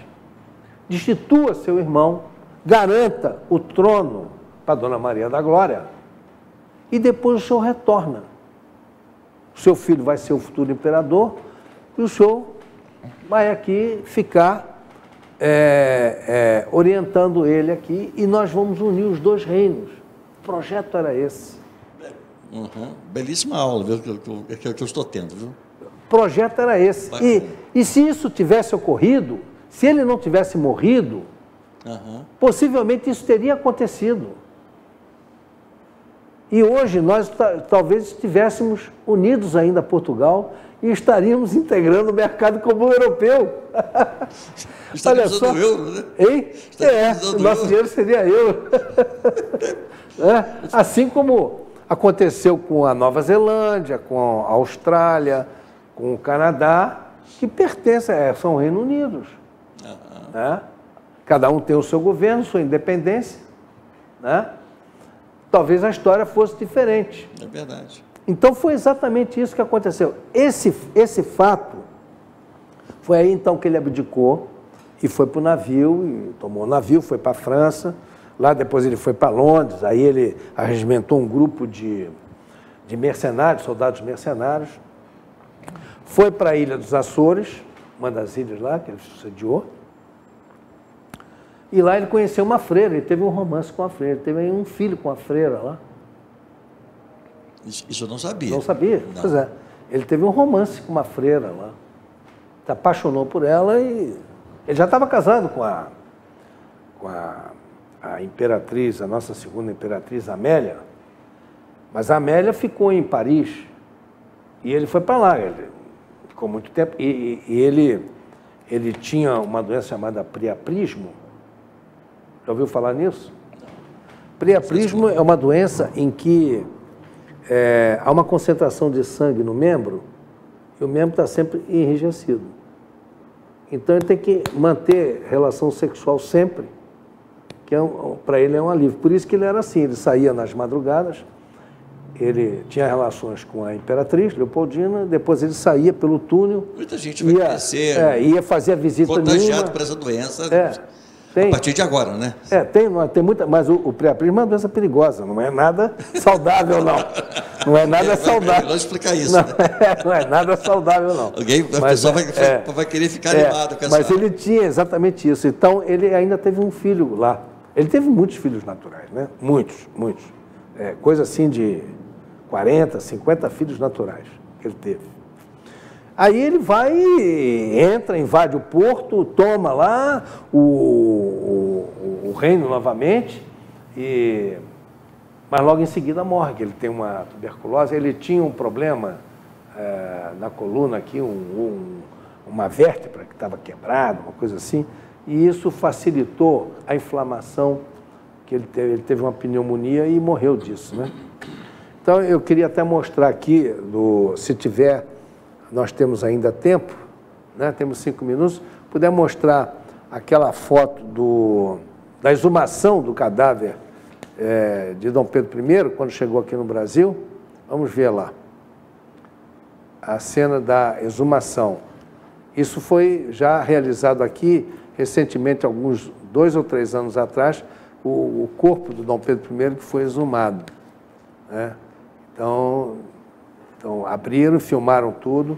destitua seu irmão, garanta o trono para Dona Maria da Glória, e depois o senhor retorna. O seu filho vai ser o futuro imperador, e o senhor vai aqui ficar orientando ele aqui, e nós vamos unir os dois reinos. O projeto era esse. Belíssima aula, viu, que eu estou tendo, viu? O projeto era esse. E se isso tivesse ocorrido, se ele não tivesse morrido, possivelmente isso teria acontecido. E hoje nós talvez estivéssemos unidos ainda a Portugal e estaríamos integrando o mercado comum europeu. Olha só. Do euro, né? Hein? Nosso dinheiro seria euro. Assim como aconteceu com a Nova Zelândia, com a Austrália, com o Canadá, que pertencem, são Reino Unidos. Cada um tem o seu governo, sua independência. Talvez a história fosse diferente. É verdade. Então foi exatamente isso que aconteceu. Esse fato, foi aí então que ele abdicou e foi para o navio, e tomou o navio, foi para a França. Lá depois ele foi para Londres, aí ele arregimentou um grupo de mercenários, soldados mercenários. Foi para a Ilha dos Açores, uma das ilhas lá que ele sucediou. E lá ele conheceu uma freira, ele teve um romance com a freira, ele teve um filho com a freira lá. Isso eu não sabia. Não sabia? Não. Pois é. Ele teve um romance com uma freira lá. Se apaixonou por ela e... Ele já estava casado com a imperatriz, a nossa segunda imperatriz, Amélia. Mas a Amélia ficou em Paris e ele foi para lá. Ele ficou muito tempo. E ele tinha uma doença chamada priaprismo. Já ouviu falar nisso? Priaprismo é uma doença em que há uma concentração de sangue no membro e o membro está sempre enrijecido. Então ele tem que manter relação sexual sempre, que para ele é um alívio. Por isso que ele era assim, ele saía nas madrugadas, ele tinha relações com a imperatriz Leopoldina, depois ele saía pelo túnel. Muita gente vai crescer. Ia fazer a visita contagiado por essa doença. A partir de agora, né? Tem muita, mas o priaprismo é uma doença perigosa, não é nada saudável, não. Não é nada saudável. Vamos explicar isso. Não, né? Não é nada saudável, não. A pessoa vai querer ficar animado com essa... Mas ele tinha exatamente isso. Então, ele ainda teve um filho lá. Ele teve muitos filhos naturais, né? Muitos. Coisa assim de 40, 50 filhos naturais que ele teve. Aí ele vai, entra, invade o porto, toma lá o reino novamente, mas logo em seguida morre, que ele tem uma tuberculose. Ele tinha um problema na coluna aqui, uma vértebra que estava quebrada, uma coisa assim, e isso facilitou a inflamação que ele teve. Ele teve uma pneumonia e morreu disso, né? Então, eu queria até mostrar aqui, se tiver... Nós temos ainda tempo, né? Temos 5 minutos, puder mostrar aquela foto da exumação do cadáver de Dom Pedro I, quando chegou aqui no Brasil. Vamos ver lá. A cena da exumação. Isso foi já realizado aqui recentemente, alguns 2 ou 3 anos atrás, o corpo do Dom Pedro I que foi exumado, né? Então, abriram, filmaram tudo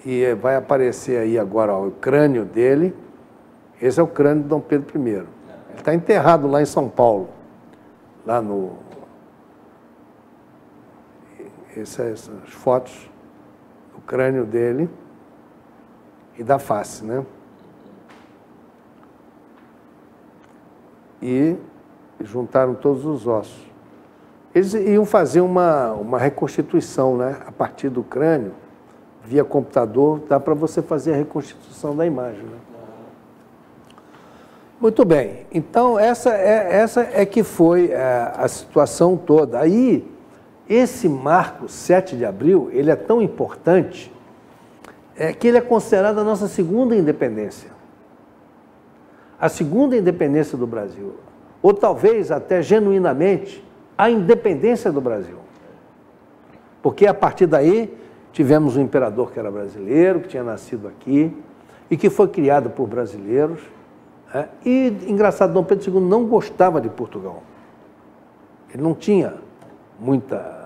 e vai aparecer aí agora, ó, o crânio dele. Esse é o crânio de Dom Pedro I. Ele está enterrado lá em São Paulo, lá no... Essas fotos do crânio dele e da face, né? E juntaram todos os ossos. Eles iam fazer uma reconstituição, né? A partir do crânio, via computador, dá para você fazer a reconstituição da imagem, né? Muito bem. Então, essa é que foi a situação toda. Aí, esse marco 7 de abril, ele é tão importante que ele é considerado a nossa segunda independência. A segunda independência do Brasil. Ou talvez até genuinamente a independência do Brasil. Porque a partir daí tivemos um imperador que era brasileiro, que tinha nascido aqui e que foi criado por brasileiros. E, engraçado, Dom Pedro II não gostava de Portugal. Ele não tinha muita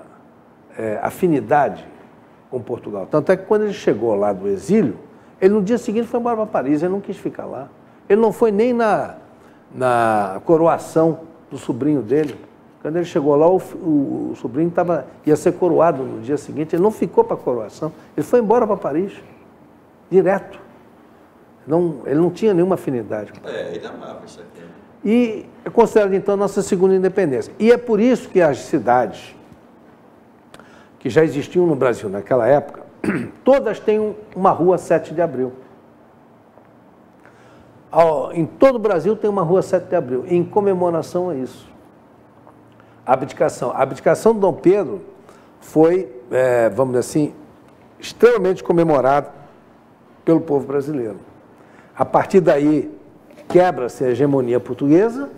afinidade com Portugal. Tanto é que quando ele chegou lá do exílio, ele no dia seguinte foi embora para Paris, ele não quis ficar lá. Ele não foi nem na coroação do sobrinho dele. Quando ele chegou lá, o sobrinho ia ser coroado no dia seguinte, ele não ficou para a coroação, ele foi embora para Paris, direto. Ele não tinha nenhuma afinidade. Ele amava isso aqui. E é considerado, então, a nossa segunda independência. E é por isso que as cidades que já existiam no Brasil naquela época, todas têm uma rua 7 de abril. Em todo o Brasil tem uma rua 7 de abril, em comemoração a isso. A abdicação. A abdicação de Dom Pedro foi, vamos dizer assim, extremamente comemorada pelo povo brasileiro. A partir daí, quebra-se a hegemonia portuguesa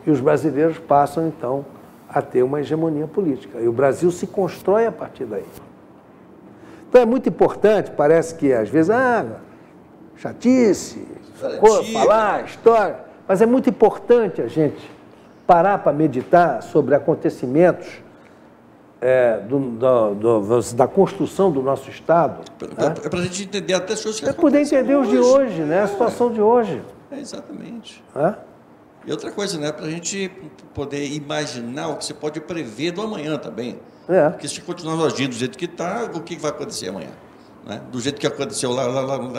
e os brasileiros passam, então, a ter uma hegemonia política. E o Brasil se constrói a partir daí. Então, é muito importante, parece que, às vezes, chatice, falar, história, mas é muito importante a gente parar para meditar sobre acontecimentos da construção do nosso Estado. É para a gente entender até as coisas que acontecem. É poder entender os de hoje, né? A situação de hoje. Exatamente. E outra coisa, né? Para a gente poder imaginar o que você pode prever do amanhã também. Porque se continuar agindo do jeito que está, o que vai acontecer amanhã? Né? Do jeito que aconteceu lá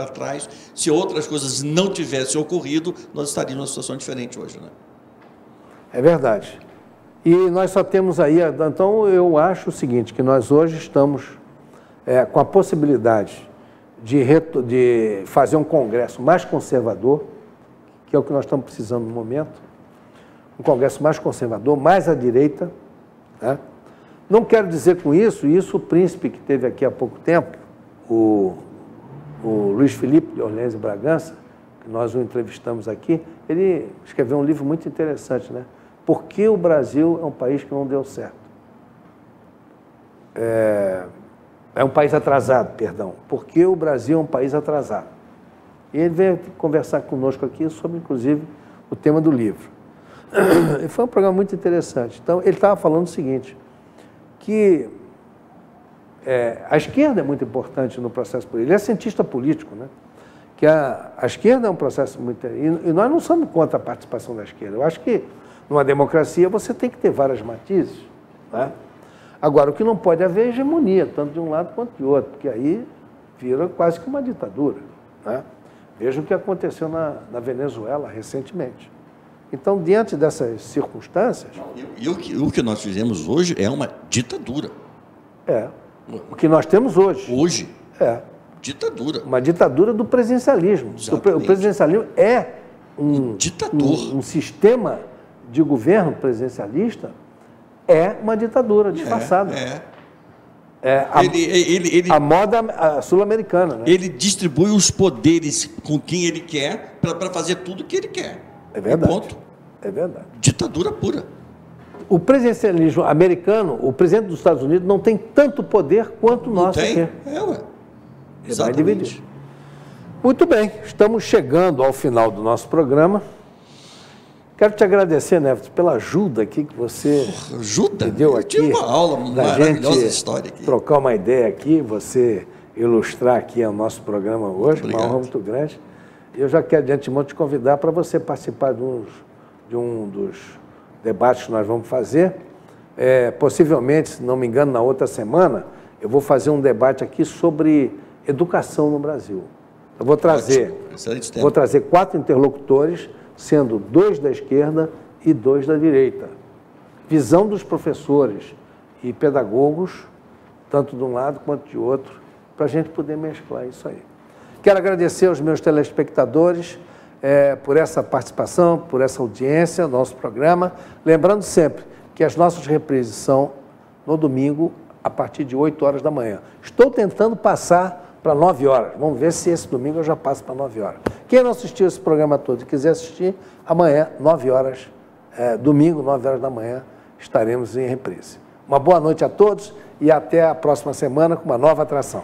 atrás, se outras coisas não tivessem ocorrido, nós estaríamos numa situação diferente hoje, né? É verdade. E nós só temos aí, então eu acho o seguinte, que nós hoje estamos com a possibilidade de fazer um congresso mais conservador, que é o que nós estamos precisando no momento, um congresso mais conservador, mais à direita, né? Não quero dizer com isso o príncipe que teve aqui há pouco tempo, o Luiz Felipe de Orleans e Bragança, que nós o entrevistamos aqui, ele escreveu um livro muito interessante, né? Por que o Brasil é um país que não deu certo? É um país atrasado, perdão. Por que o Brasil é um país atrasado? E ele veio conversar conosco aqui sobre, inclusive, o tema do livro. E foi um programa muito interessante. Então, ele estava falando o seguinte, que a esquerda é muito importante no processo político. Ele é cientista político, né? Que a esquerda é um processo muito... E nós não somos contra a participação da esquerda. Eu acho que, numa democracia, você tem que ter várias matizes, né? Agora, o que não pode haver é hegemonia, tanto de um lado quanto de outro, porque aí vira quase que uma ditadura, né? Veja o que aconteceu na Venezuela recentemente. Então, diante dessas circunstâncias... E o que nós fizemos hoje é uma ditadura. O que nós temos hoje. Hoje? Ditadura. Uma ditadura do presidencialismo. O presidencialismo é ditador. Um sistema de governo presidencialista, é uma ditadura disfarçada. A moda sul-americana, né? Ele distribui os poderes com quem ele quer para fazer tudo o que ele quer. É verdade. Ponto. É verdade. Ditadura pura. O presidencialismo americano, o presidente dos Estados Unidos não tem tanto poder quanto o nosso aqui. Ué. Ele vai dividir. Muito bem, estamos chegando ao final do nosso programa. Quero te agradecer, Neves, pela ajuda aqui que você me deu aqui. Tive uma aula maravilhosa de história aqui. Trocar uma ideia aqui, você ilustrar aqui o nosso programa hoje, Obrigado. uma honra muito grande. Eu já quero de antemão te convidar para você participar de um dos debates que nós vamos fazer. Possivelmente, se não me engano, na outra semana, eu vou fazer um debate aqui sobre educação no Brasil. Eu vou trazer, vou trazer 4 interlocutores, sendo 2 da esquerda e 2 da direita. Visão dos professores e pedagogos, tanto de um lado quanto de outro, para a gente poder mesclar isso aí. Quero agradecer aos meus telespectadores por essa participação, por essa audiência do nosso programa. Lembrando sempre que as nossas reprises são no domingo, a partir de 8 horas da manhã. Estou tentando passar para 9 horas. Vamos ver se esse domingo eu já passo para 9 horas. Quem não assistiu esse programa todo e quiser assistir, amanhã, 9 horas, domingo, 9 horas da manhã, estaremos em reprise. Uma boa noite a todos e até a próxima semana com uma nova atração.